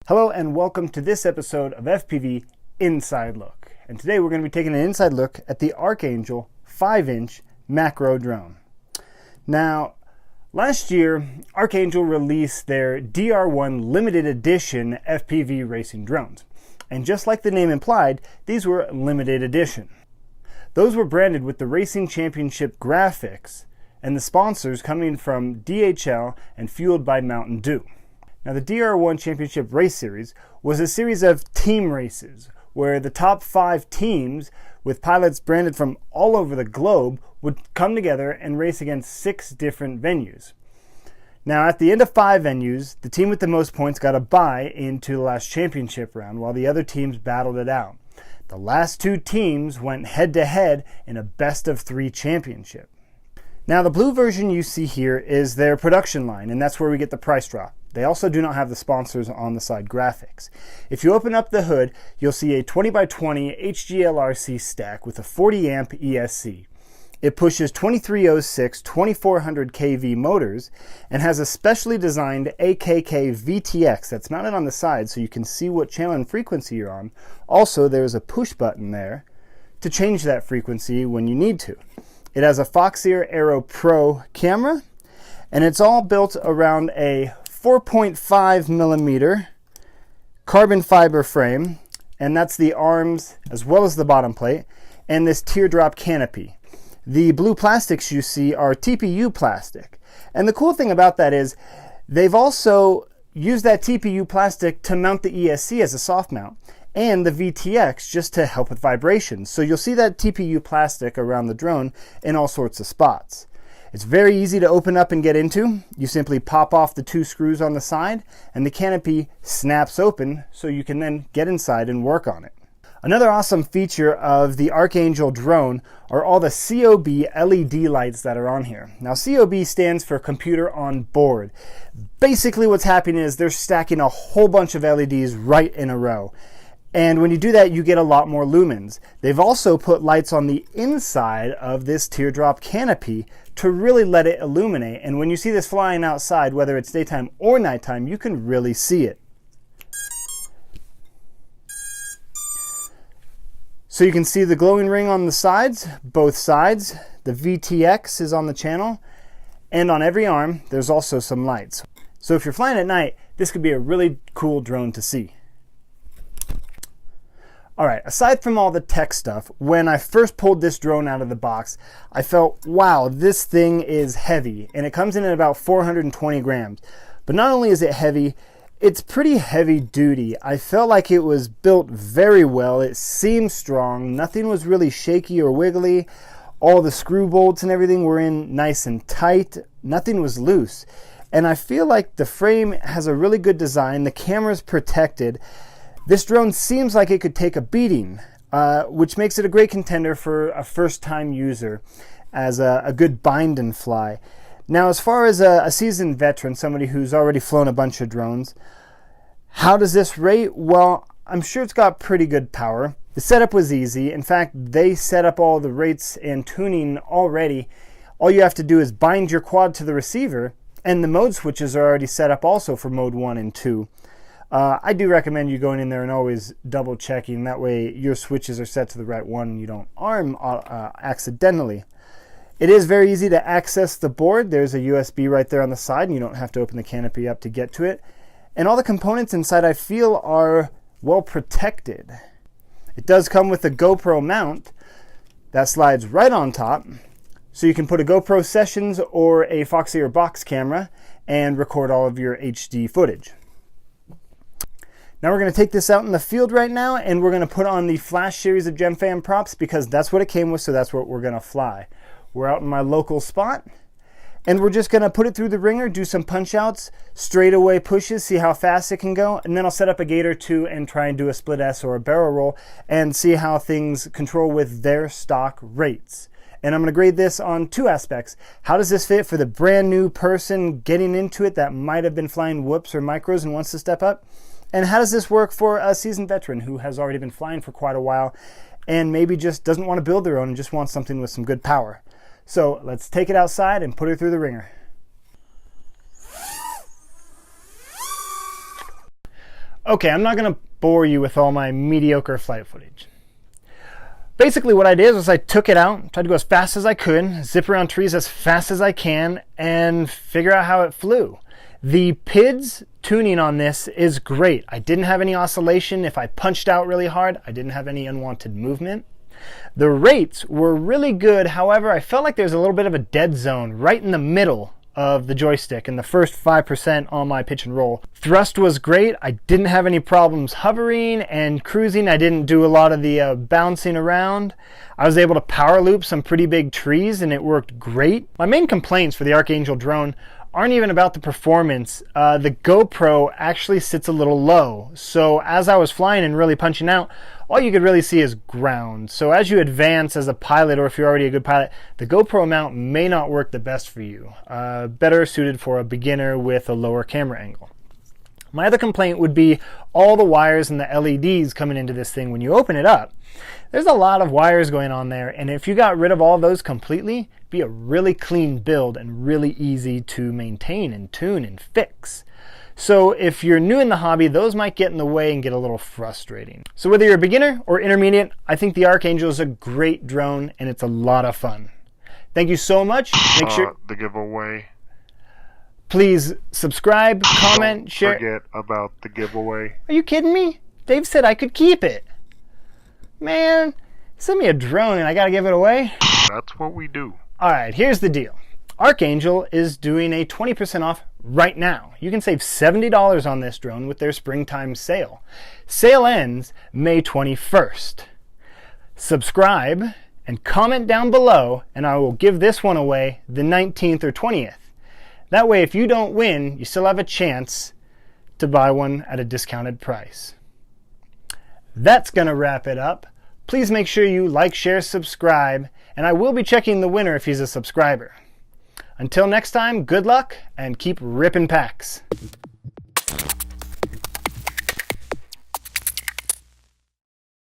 Hello and welcome to this episode of FPV Inside Look. And today we're going to be taking an inside look at the Archangel 5-inch macro drone. Now, last year, Archangel released their DR1 limited edition FPV racing drones. And just like the name implied, these were limited edition. Those were branded with the Racing Championship graphics and the sponsors coming from DHL and fueled by Mountain Dew. Now, the DR1 Championship Race Series was a series of team races where the top 5 teams with pilots branded from all over the globe would come together and race against 6 different venues. Now, at the end of 5 venues, the team with the most points got a bye into the last championship round while the other teams battled it out. The last 2 teams went head-to-head in a best-of-3 championship. Now, the blue version you see here is their production line, and that's where we get the price drop. They also do not have the sponsors on the side graphics. If you open up the hood, you'll see a 20x20 HGLRC stack with a 40 amp ESC. It pushes 2306 2400 kV motors and has a specially designed AKK VTX that's mounted on the side so you can see what channel and frequency you're on. Also, there's a push button there to change that frequency when you need to. It has a Foxeer Aero Pro camera, and it's all built around a 4.5 millimeter carbon fiber frame, and that's the arms as well as the bottom plate, and this teardrop canopy. The blue plastics you see are TPU plastic, and the cool thing about that is they've also used that TPU plastic to mount the ESC as a soft mount and the VTX just to help with vibrations. So you'll see that TPU plastic around the drone in all sorts of spots. It's very easy to open up and get into. You simply pop off the 2 screws on the side and the canopy snaps open so you can then get inside and work on it. Another awesome feature of the Archangel drone are all the COB LED lights that are on here. Now, COB stands for Computer on Board. Basically what's happening is they're stacking a whole bunch of LEDs right in a row. And when you do that, you get a lot more lumens. They've also put lights on the inside of this teardrop canopy to really let it illuminate. And when you see this flying outside, whether it's daytime or nighttime, you can really see it. So you can see the glowing ring on the sides, both sides. The VTX is on the channel. And on every arm, there's also some lights. So if you're flying at night, this could be a really cool drone to see. Alright, aside from all the tech stuff, when I first pulled this drone out of the box, I felt, wow, this thing is heavy, and it comes in at about 420 grams. But not only is it heavy, it's pretty heavy duty. I felt like it was built very well. It seemed strong. Nothing was really shaky or wiggly. All the screw bolts and everything were in nice and tight. Nothing was loose. And I feel like the frame has a really good design. The camera's protected. This drone seems like it could take a beating, which makes it a great contender for a first-time user as a good bind and fly. Now, as far as a seasoned veteran, somebody who's already flown a bunch of drones, how does this rate? Well, I'm sure it's got pretty good power. The setup was easy. In fact, they set up all the rates and tuning already. All you have to do is bind your quad to the receiver, and the mode switches are already set up also for mode 1 and 2. I do recommend you going in there and always double checking. That way your switches are set to the right one and you don't arm accidentally. It is very easy to access the board. There's a USB right there on the side and you don't have to open the canopy up to get to it. And all the components inside I feel are well protected. It does come with a GoPro mount that slides right on top. So you can put a GoPro Sessions or a Foxeer box camera and record all of your HD footage. Now we're going to take this out in the field right now and we're going to put on the Flash series of GemFam props because that's what it came with, so that's what we're going to fly. We're out in my local spot and we're just going to put it through the ringer, do some punch outs, straightaway pushes, see how fast it can go, and then I'll set up a gate or 2 and try and do a split S or a barrel roll and see how things control with their stock rates. And I'm going to grade this on 2 aspects. How does this fit for the brand new person getting into it that might have been flying whoops or micros and wants to step up? And how does this work for a seasoned veteran who has already been flying for quite a while and maybe just doesn't want to build their own and just wants something with some good power? So let's take it outside and put her through the ringer. Okay, I'm not going to bore you with all my mediocre flight footage. Basically what I did was I took it out, tried to go as fast as I could, zip around trees as fast as I can, and figure out how it flew. The PID's tuning on this is great. I didn't have any oscillation. If I punched out really hard, I didn't have any unwanted movement. The rates were really good. However, I felt like there's a little bit of a dead zone right in the middle of the joystick in the first 5% on my pitch and roll. Thrust was great. I didn't have any problems hovering and cruising. I didn't do a lot of the bouncing around. I was able to power loop some pretty big trees and it worked great. My main complaints for the Archangel drone aren't even about the performance. The GoPro actually sits a little low. So as I was flying and really punching out, all you could really see is ground. So as you advance as a pilot, or if you're already a good pilot, the GoPro mount may not work the best for you. Better suited for a beginner with a lower camera angle. My other complaint would be all the wires and the LEDs coming into this thing. When you open it up, there's a lot of wires going on there, and if you got rid of all those completely, it'd be a really clean build and really easy to maintain and tune and fix. So if you're new in the hobby, those might get in the way and get a little frustrating. So whether you're a beginner or intermediate, I think the Archangel is a great drone and it's a lot of fun. Thank you so much. Make sure the giveaway. Please subscribe, comment, Don't share. forget about the giveaway. Are you kidding me? Dave said I could keep it. Man, send me a drone and I gotta give it away. That's what we do. All right, here's the deal. Archangel is doing a 20% off right now. You can save $70 on this drone with their springtime sale. Sale ends May 21st. Subscribe and comment down below and I will give this one away the 19th or 20th. That way, if you don't win, you still have a chance to buy one at a discounted price. That's gonna wrap it up. Please make sure you like, share, subscribe, and I will be checking the winner if he's a subscriber. Until next time, good luck and keep ripping packs.